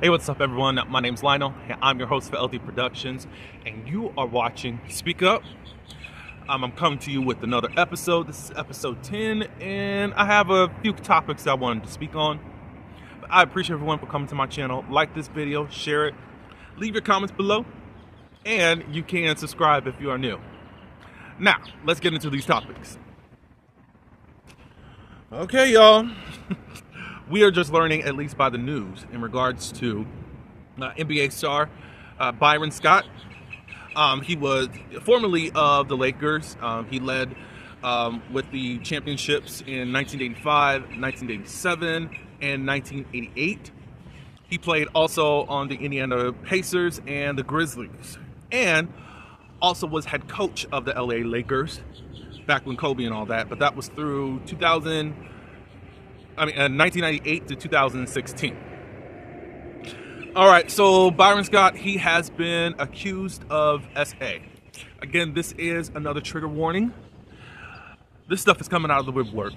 Hey, what's up, everyone? My name's Lionel, and I'm your host for LD Productions, and you are watching Speak Up. I'm coming to you with another episode. This is episode 10, and I have a few topics I wanted to speak on. But I appreciate everyone for coming to my channel. Like this video, share it, leave your comments below, and you can subscribe if you are new. Now, let's get into these topics. Okay, y'all. We are just learning, at least by the news, in regards to NBA star Byron Scott. He was formerly of the Lakers. He led with the championships in 1985, 1987, and 1988. He played also on the Indiana Pacers and the Grizzlies, and also was head coach of the LA Lakers back when Kobe and all that. But that was through 1998 to 2016. All right, so Byron Scott, he has been accused of SA. Again, this is another trigger warning. This stuff is coming out of the woodwork,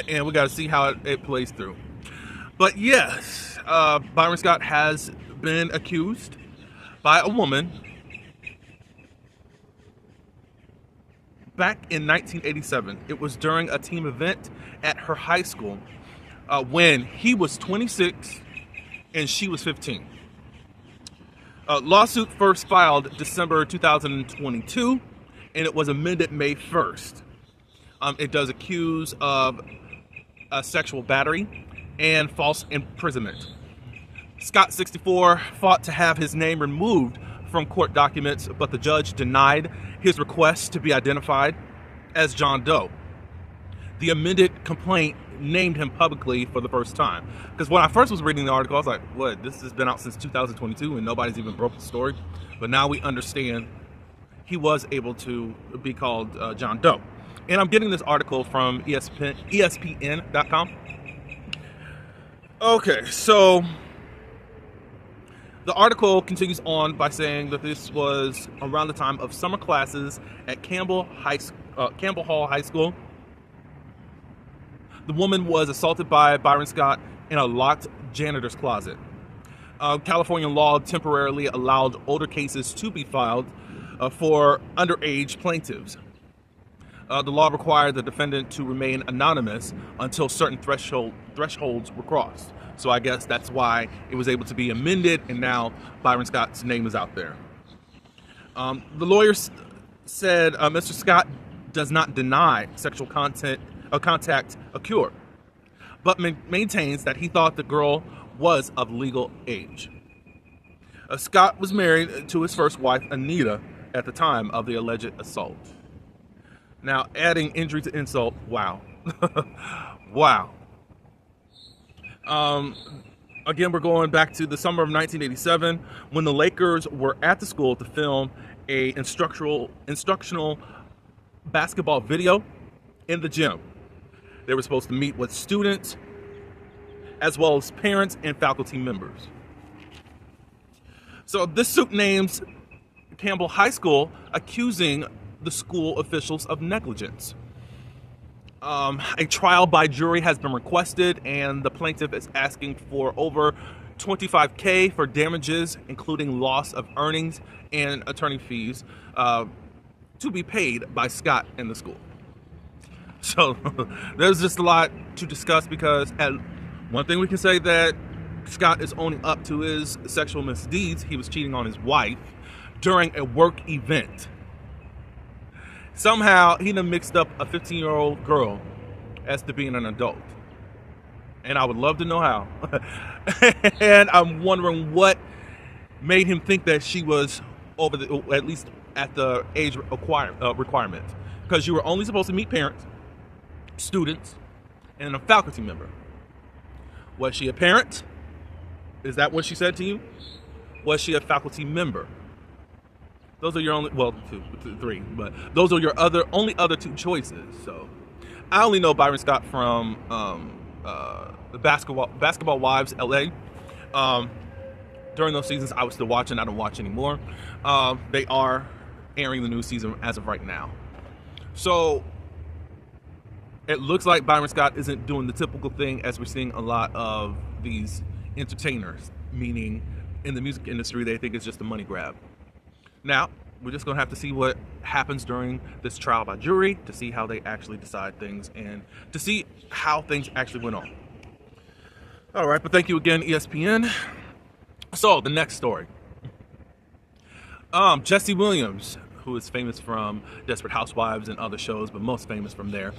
and we got to see how it plays through. But yes, Byron Scott has been accused by a woman back in 1987. It was during a team event at her high school when he was 26 and she was 15. Lawsuit first filed December 2022, and it was amended May 1st. It does accuse of sexual battery and false imprisonment. Scott, 64, fought to have his name removed from court documents, but the judge denied his request to be identified as John Doe. The amended complaint named him publicly for the first time. Because when I first was reading the article, I was like, what, this has been out since 2022 and nobody's even broke the story? But now we understand he was able to be called John Doe. And I'm getting this article from ESPN.com. Okay, so the article continues on by saying that this was around the time of summer classes at Campbell Hall High School. The woman was assaulted by Byron Scott in a locked janitor's closet. California law temporarily allowed older cases to be filed for underage plaintiffs. The law required the defendant to remain anonymous until certain thresholds were crossed. So I guess that's why it was able to be amended, and now Byron Scott's name is out there. The lawyers said Mr. Scott does not deny sexual contact occurred, but maintains that he thought the girl was of legal age. Scott was married to his first wife, Anita, at the time of the alleged assault. Now, adding injury to insult, wow. Wow. Again, we're going back to the summer of 1987 when the Lakers were at the school to film a instructional basketball video in the gym. They were supposed to meet with students as well as parents and faculty members. So this suit names Campbell High School, accusing the school officials of negligence. A trial by jury has been requested, and the plaintiff is asking for over $25,000 for damages, including loss of earnings and attorney fees, to be paid by Scott and the school. So there's just a lot to discuss, because one thing we can say that Scott is owning up to his sexual misdeeds. He was cheating on his wife during a work event. Somehow he done mixed up a 15-year-old girl as to being an adult. And I would love to know how. And I'm wondering what made him think that she was at least at the age requirement. Because you were only supposed to meet parents, students, and a faculty member. Was she a parent? Is that what she said to you? Was she a faculty member? Those are your only, well, three, but those are your only other two choices. So I only know Byron Scott from the Basketball Wives LA. During those seasons, I was still watching. I don't watch anymore. They are airing the new season as of right now. So it looks like Byron Scott isn't doing the typical thing, as we're seeing a lot of these entertainers, meaning in the music industry, they think it's just a money grab. Now, we're just going to have to see what happens during this trial by jury to see how they actually decide things and to see how things actually went on. All right, but thank you again, ESPN. So, the next story. Jesse Williams, who is famous from Desperate Housewives and other shows, but most famous from there,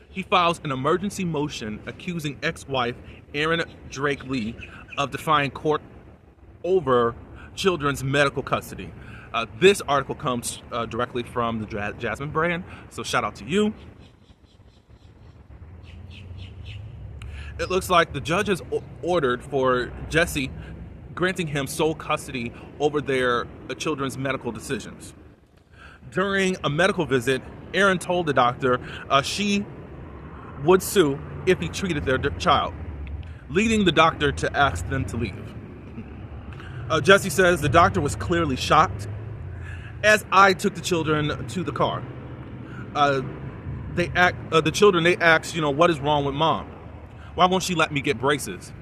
he files an emergency motion accusing ex-wife Erin Drake Lee of defying court over children's medical custody. This article comes directly from the Jasmine brand, so shout out to you. It looks like the judge has ordered for Jesse, granting him sole custody over their children's medical decisions. During a medical visit, Erin told the doctor she would sue if he treated their child, leading the doctor to ask them to leave. Jesse says the doctor was clearly shocked. As I took the children to the car, the children asked, what is wrong with mom? Why won't she let me get braces?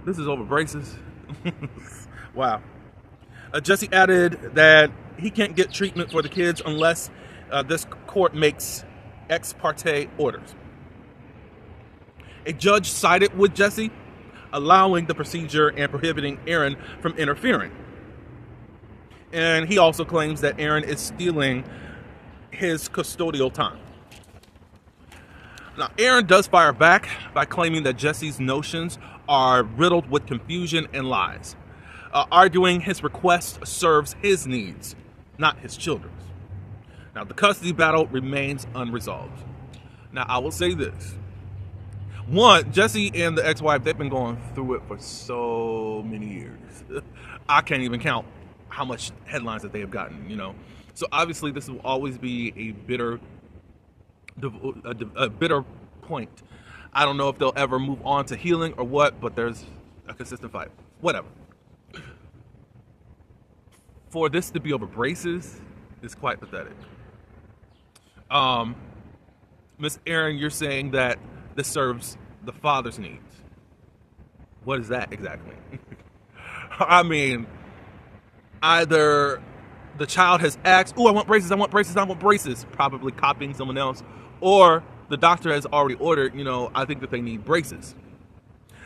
This is over braces. Wow. Jesse added that he can't get treatment for the kids unless this court makes ex parte orders. A judge sided with Jesse, allowing the procedure and prohibiting Erin from interfering. And he also claims that Erin is stealing his custodial time. Now, Erin does fire back by claiming that Jesse's notions are riddled with confusion and lies, arguing his request serves his needs, not his children's. Now, the custody battle remains unresolved. Now, I will say this. One, Jesse and the ex-wife, they've been going through it for so many years. I can't even count how much headlines that they have gotten, So obviously this will always be a bitter point. I don't know if they'll ever move on to healing or what, but there's a consistent fight. Whatever. For this to be over braces is quite pathetic. Miss Erin, you're saying that this serves the father's needs. What is that exactly? I mean, either the child has asked, I want braces, I want braces, I want braces, probably copying someone else, or the doctor has already ordered, I think that they need braces.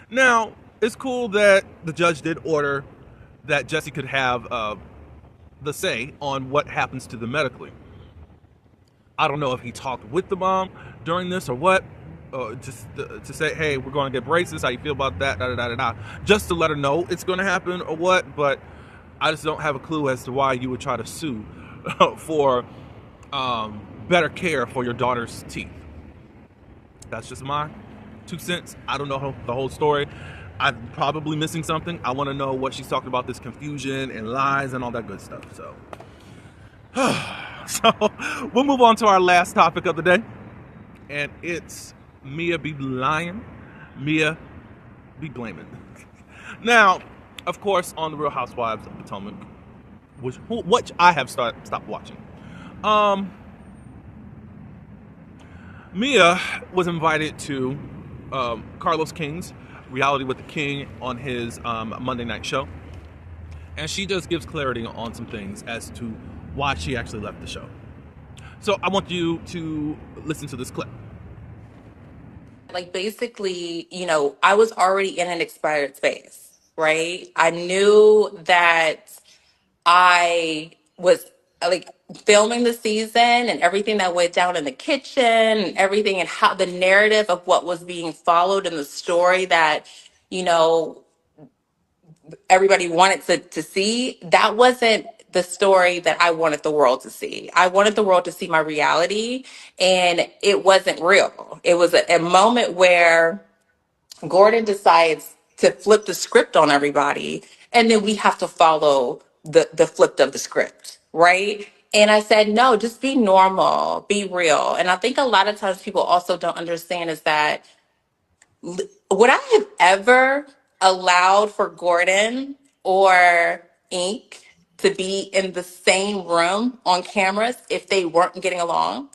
Now, it's cool that the judge did order that Jesse could have the say on what happens to them medically. I don't know if he talked with the mom during this or what, just to say, hey, we're going to get braces, how you feel about that, just to let her know it's going to happen or what, but I just don't have a clue as to why you would try to sue for better care for your daughter's teeth. That's just my 2 cents. I don't know the whole story. I'm probably missing something. I want to know what she's talking about, this confusion and lies and all that good stuff. So we'll move on to our last topic of the day, and it's Mia be lying, Mia be blaming. Now, of course, on the Real Housewives of Potomac, which I have stopped watching, Mia was invited to Carlos King's Reality with the King on his Monday night show, and she just gives clarity on some things as to why she actually left the show. So I want you to listen to this clip. Like, basically, I was already in an expired space, right? I knew that I was like filming the season and everything that went down in the kitchen and everything, and how the narrative of what was being followed in the story that, everybody wanted to see, that wasn't the story that I wanted the world to see. I wanted the world to see my reality, and it wasn't real. It was a moment where Gordon decides to flip the script on everybody, and then we have to follow the flip of the script, right? And I said, no, just be normal, be real. And I think a lot of times people also don't understand is that would I have ever allowed for Gordon or Ink to be in the same room on cameras if they weren't getting along?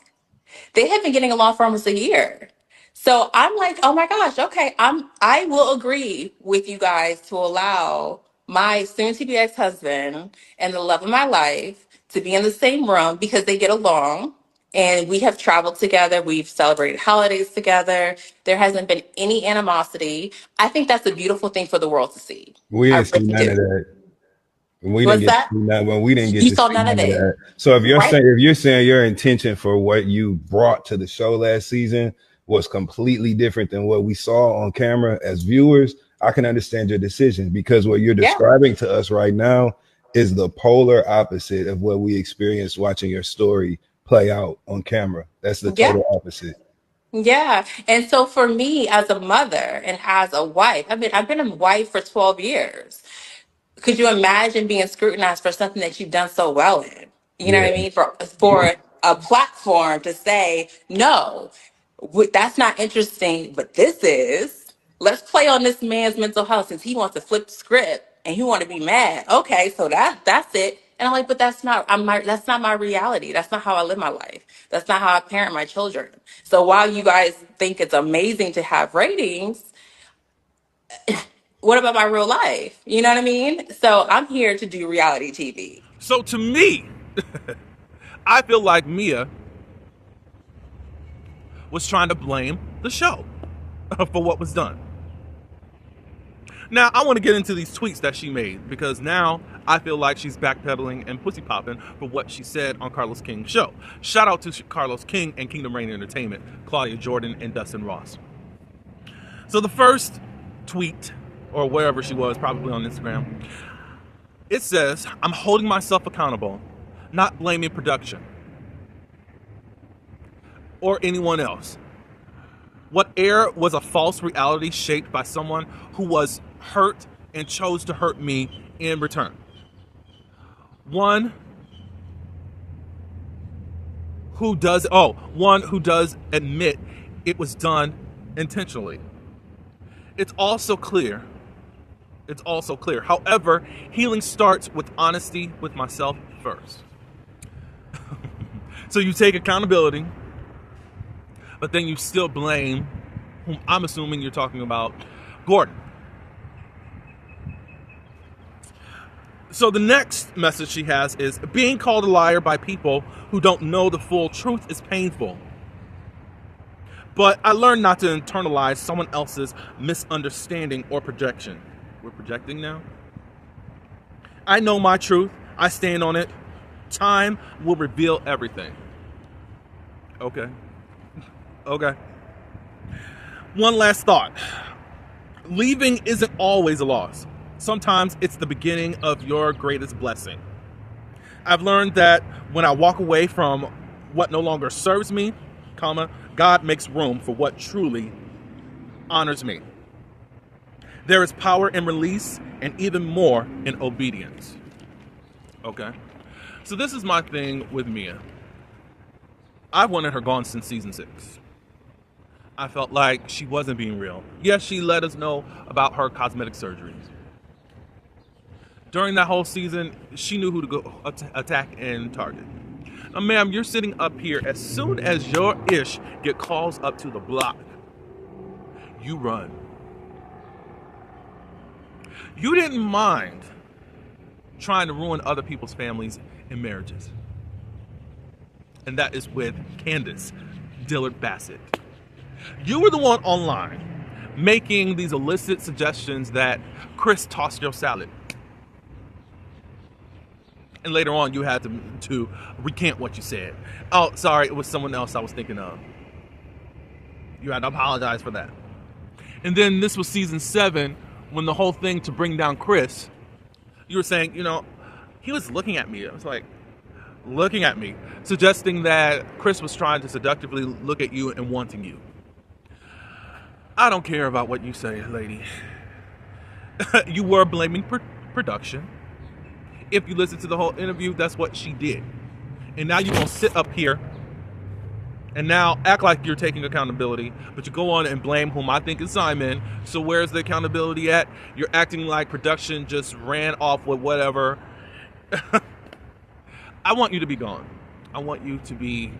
They had been getting along for almost a year. So I'm like, oh my gosh, okay, I will agree with you guys to allow my soon to be ex-husband and the love of my life to be in the same room because they get along and we have traveled together, we've celebrated holidays together. There hasn't been any animosity. I think that's a beautiful thing for the world to see. We I didn't see really none of do. that. We didn't What's get to that? see none. Well, we didn't get You to saw see none of none of it, that. So right? if you're saying your intention for what you brought to the show last season was completely different than what we saw on camera as viewers, I can understand your decision because what you're Yeah. describing to us right now is the polar opposite of what we experienced watching your story play out on camera. That's the Yeah. total opposite. Yeah. And so for me as a mother and as a wife, I've been a wife for 12 years. Could you imagine being scrutinized for something that you've done so well in? You know Yeah. what I mean? For a platform to say, no, that's not interesting, but this is. Let's play on this man's mental health since he wants to flip the script and he want to be mad. Okay, so that's it. And I'm like, but that's not my reality. That's not how I live my life. That's not how I parent my children. So while you guys think it's amazing to have ratings, what about my real life? You know what I mean? So I'm here to do reality TV. So to me, I feel like Mia was trying to blame the show for what was done. Now, I want to get into these tweets that she made because now I feel like she's backpedaling and pussy popping for what she said on Carlos King's show. Shout out to Carlos King and Kingdom Reign Entertainment, Claudia Jordan and Dustin Ross. So the first tweet, or wherever she was, probably on Instagram, it says, I'm holding myself accountable, not blaming production or anyone else. What aired was a false reality shaped by someone who was hurt and chose to hurt me in return. One who does admit it was done intentionally. It's also clear. However, healing starts with honesty with myself first. So you take accountability, but then you still blame whom I'm assuming you're talking about, Gordon. So the next message she has is, being called a liar by people who don't know the full truth is painful. But I learned not to internalize someone else's misunderstanding or projection. We're projecting now? I know my truth. I stand on it. Time will reveal everything. Okay. Okay. One last thought. Leaving isn't always a loss. Sometimes it's the beginning of your greatest blessing. I've learned that when I walk away from what no longer serves me, God makes room for what truly honors me. There is power in release and even more in obedience. Okay? So this is my thing with Mia. I wanted her gone since season 6. I felt like she wasn't being real. Yes, she let us know about her cosmetic surgeries. During that whole season, she knew who to go attack and target. Now, ma'am, you're sitting up here. As soon as your ish get calls up to the block, you run. You didn't mind trying to ruin other people's families and marriages. And that is with Candace Dillard Bassett. You were the one online making these illicit suggestions that Chris tossed your salad. And later on, you had to recant what you said. Oh, sorry, it was someone else I was thinking of. You had to apologize for that. And then this was season 7, when the whole thing to bring down Chris, you were saying, he was looking at me. I was like, looking at me, suggesting that Chris was trying to seductively look at you and wanting you. I don't care about what you say, lady. You were blaming production. If you listen to the whole interview, that's what she did. And now you're going to sit up here and now act like you're taking accountability, but you go on and blame whom I think is Simon. So where's the accountability at? You're acting like production just ran off with whatever. I want you to be gone. I want you to be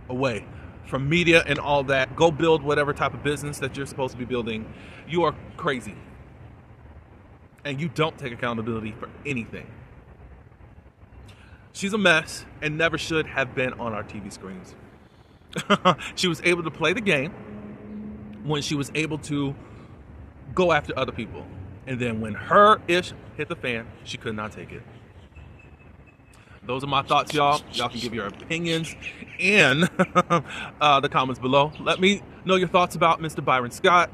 away from media and all that. Go build whatever type of business that you're supposed to be building. You are crazy. And you don't take accountability for anything. She's a mess and never should have been on our TV screens. She was able to play the game when she was able to go after other people. And then when her ish hit the fan, she could not take it. Those are my thoughts, y'all. Y'all can give your opinions in the comments below. Let me know your thoughts about Mr. Byron Scott,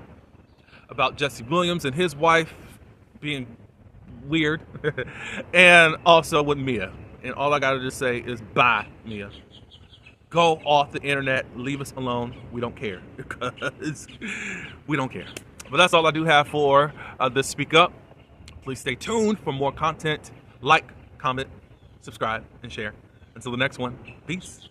about Jesse Williams and his wife being weird, and also with Mia. And all I gotta just say is bye, Mia. Go off the internet. Leave us alone. We don't care. Because we don't care. But that's all I do have for this Speak Up. Please stay tuned for more content. Like, comment, subscribe, and share. Until the next one, peace.